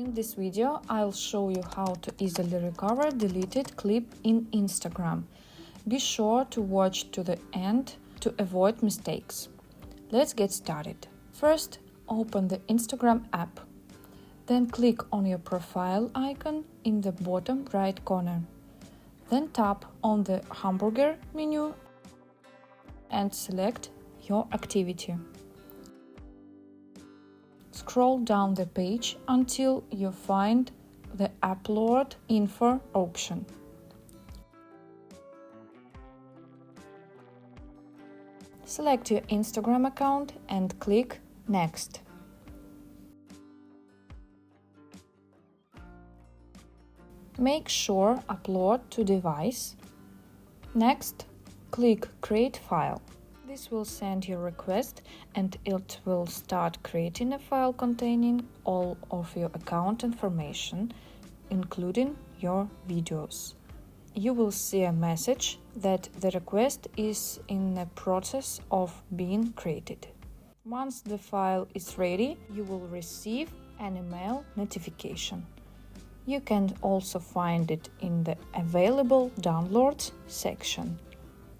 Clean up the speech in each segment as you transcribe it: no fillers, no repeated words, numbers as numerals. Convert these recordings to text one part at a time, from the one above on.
In this video, I'll show you how to easily recover deleted clip in Instagram. Be sure to watch to the end to avoid mistakes. Let's get started. First, open the Instagram app. Then click on your profile icon in the bottom right corner. Then tap on the hamburger menu and select your activity. Scroll down the page until you find the Upload Info option. Select your Instagram account and click Next. Make sure Upload to device. Next, click Create File. This will send your request and it will start creating a file containing all of your account information, including your videos. You will see a message that the request is in the process of being created. Once the file is ready, you will receive an email notification. You can also find it in the Available Downloads section.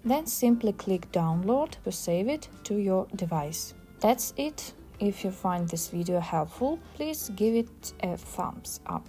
Then simply click Download to save it to your device. That's it. If you find this video helpful, please give it a thumbs up.